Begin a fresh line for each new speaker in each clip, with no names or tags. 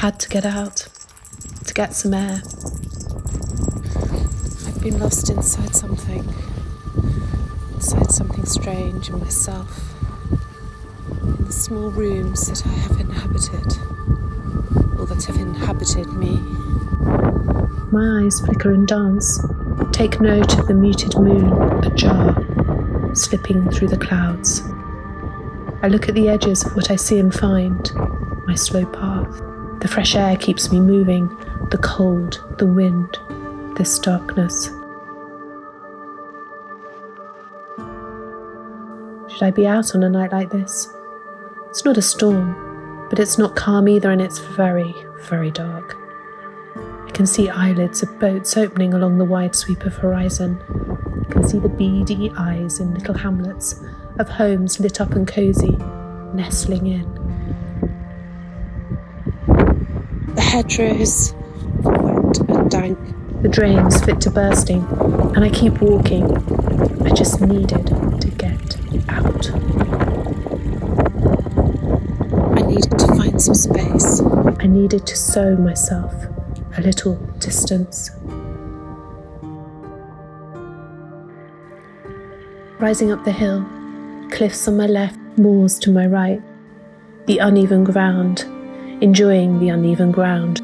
had to get out, to get some air. I've been lost inside something strange in myself, in the small rooms that I have inhabited, or that have inhabited me. My eyes flicker and dance, take note of the muted moon, Ajar, slipping through the clouds. I look at the edges of what I see and find, my slow path. The fresh air keeps me moving, the cold, the wind, this darkness. Should I be out on a night like this? It's not a storm, but it's not calm either, and it's very, very dark. I can see eyelids of boats opening along the wide sweep of horizon. I can see the beady eyes in little hamlets of homes lit up and cosy, nestling in. The hedgerows are wet and dank, the drains fit to bursting, and I keep walking. I just needed to get out. I needed to find some space. I needed to sow myself a little distance. Rising up the hill, cliffs on my left, moors to my right, the uneven ground, enjoying the uneven ground.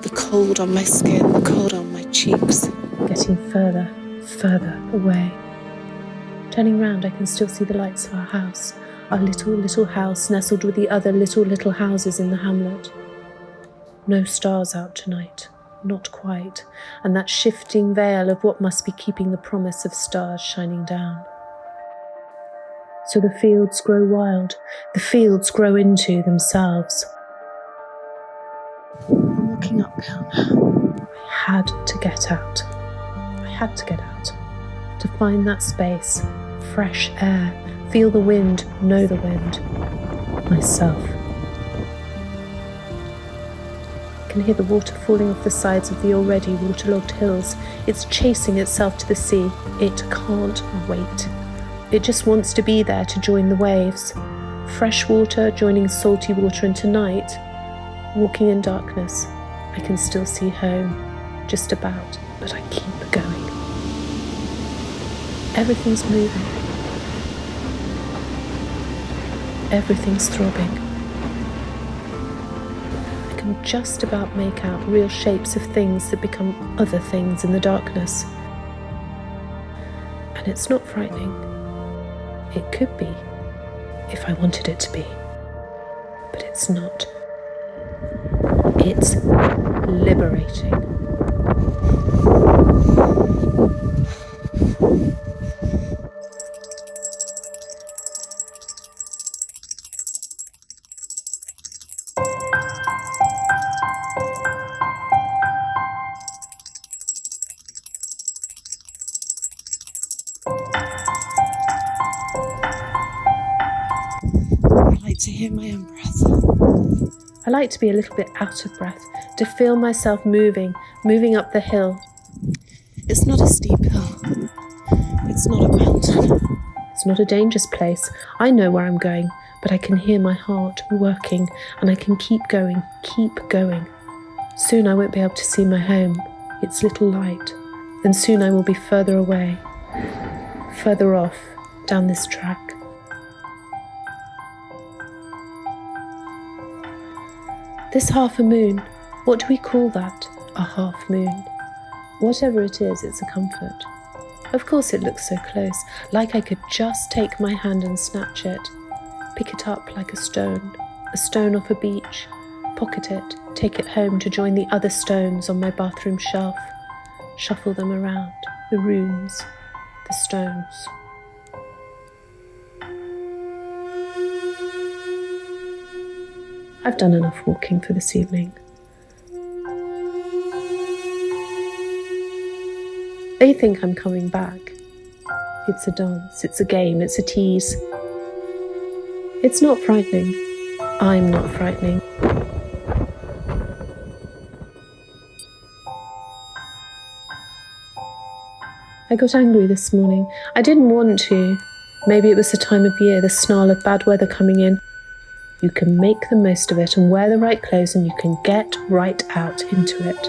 The cold on my skin, the cold on my cheeks, getting further, further away. Turning round, I can still see the lights of our house, our little house nestled with the other little houses in the hamlet. No stars out tonight, not quite, and that shifting veil of what must be keeping the promise of stars shining down. So the fields grow wild, the fields grow into themselves. I'm walking uphill now. I had to get out. I had to get out. To find that space, fresh air, feel the wind, know the wind, myself. I can hear the water falling off the sides of the already waterlogged hills. It's chasing itself to the sea. It can't wait. It just wants to be there to join the waves. Fresh water joining salty water, and tonight, walking in darkness, I can still see home, just about, but I keep going. Everything's moving. Everything's throbbing. I can just about make out real shapes of things that become other things in the darkness. And it's not frightening. It could be, if I wanted it to be. But it's not. It's liberating. To hear my own breath. I like to be a little bit out of breath, to feel myself moving up the hill. It's not a steep hill. It's not a mountain. It's not a dangerous place. I know where I'm going, but I can hear my heart working, and I can keep going. Soon I won't be able to see my home, its little light. Then soon I will be further away, further off, down this track. This half a moon, what do we call that? A half moon. Whatever it is, it's a comfort. Of course it looks so close, like I could just take my hand and snatch it, pick it up like a stone off a beach, pocket it, take it home to join the other stones on my bathroom shelf, shuffle them around, the runes, the stones. I've done enough walking for this evening. They think I'm coming back. It's a dance, it's a game, it's a tease. It's not frightening. I'm not frightening. I got angry this morning. I didn't want to. Maybe it was the time of year, the snarl of bad weather coming in. You can make the most of it and wear the right clothes, and you can get right out into it.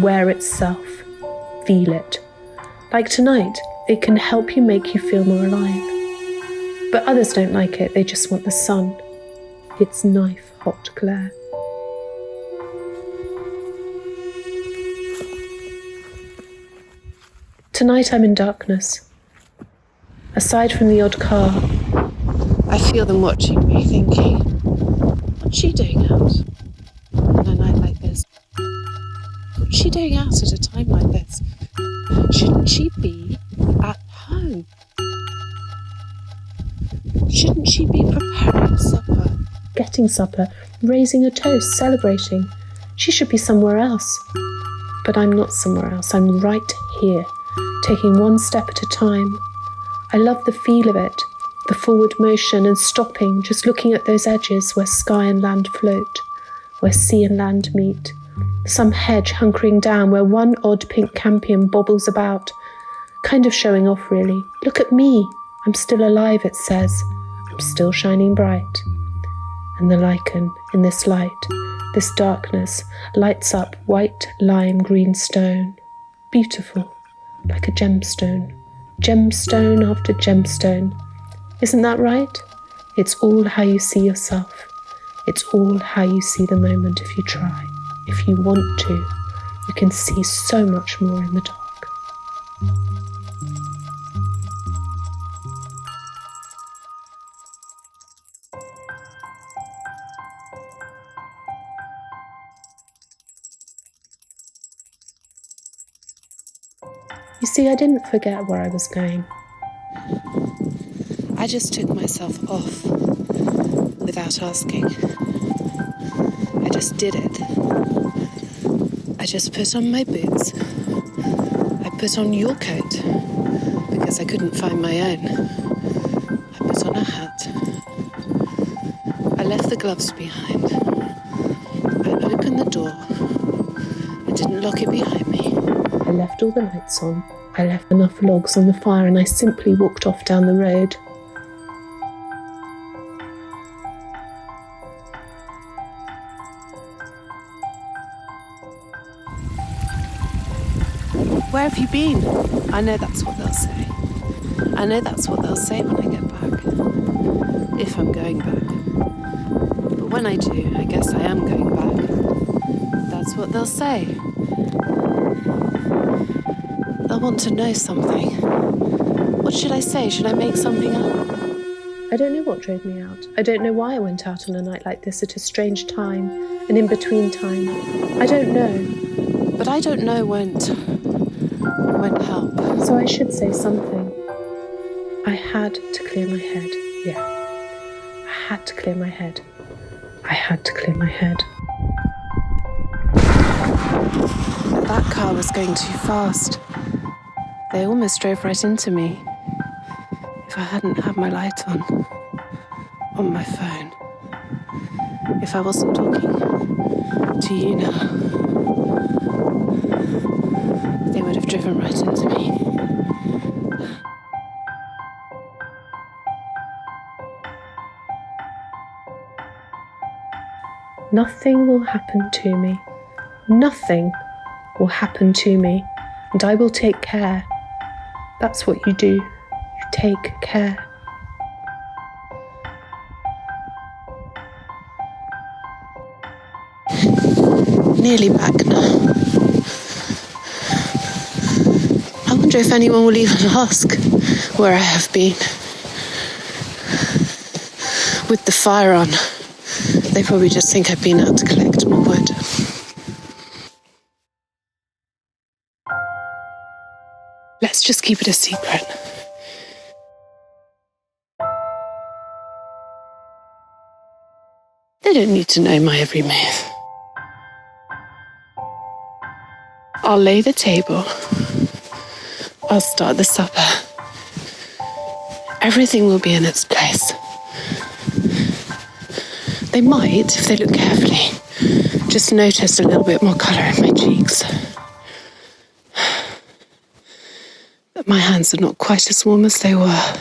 Wear itself. Feel it. Like tonight, it can help you make you feel more alive. But others don't like it, they just want the sun. Its knife-hot glare. Tonight I'm in darkness. Aside from the odd car, I feel them watching me, thinking, what's she doing out on a night like this? What's she doing out at a time like this? Shouldn't she be at home? Shouldn't she be preparing supper, getting supper, raising a toast, celebrating? She should be somewhere else. But I'm not somewhere else, I'm right here, taking one step at a time. I love the feel of it, the forward motion and stopping, just looking at those edges where sky and land float, where sea and land meet. Some hedge hunkering down where one odd pink campion bobbles about, kind of showing off really. Look at me, I'm still alive, it says. I'm still shining bright. And the lichen in this light, this darkness, lights up white lime green stone. Beautiful, like a gemstone. Gemstone after gemstone. Isn't that right? It's all how you see yourself. It's all how you see the moment if you try. If you want to, you can see so much more in the dark. You see, I didn't forget where I was going. I just took myself off without asking. I just did it. I just put on my boots. I put on your coat because I couldn't find my own. I put on a hat. I left the gloves behind. I opened the door. I didn't lock it behind me. I left all the lights on. I left enough logs on the fire and I simply walked off down the road. Where have you been? I know that's what they'll say. I know that's what they'll say when I get back. If I'm going back. But when I do, I guess I am going back. That's what they'll say. They'll want to know something. What should I say? Should I make something up? I don't know what drove me out. I don't know why I went out on a night like this at a strange time, an in-between time. I don't know. But I don't know won't help. So I should say something. I had to clear my head. Yeah. I had to clear my head. I had to clear my head. That car was going too fast. They almost drove right into me. If I hadn't had my light on my phone, if I wasn't talking to you now, they would have driven right into me. Nothing will happen to me. Nothing will happen to me, and I will take care. That's what you do. You take care. Nearly back now. I wonder if anyone will even ask where I have been. With the fire on, they probably just think I've been out to collect more wood. Let's just keep it a secret. They don't need to know my every move. I'll lay the table. I'll start the supper. Everything will be in its place. They might, if they look carefully, just notice a little bit more colour in my cheeks. But my hands are not quite as warm as they were.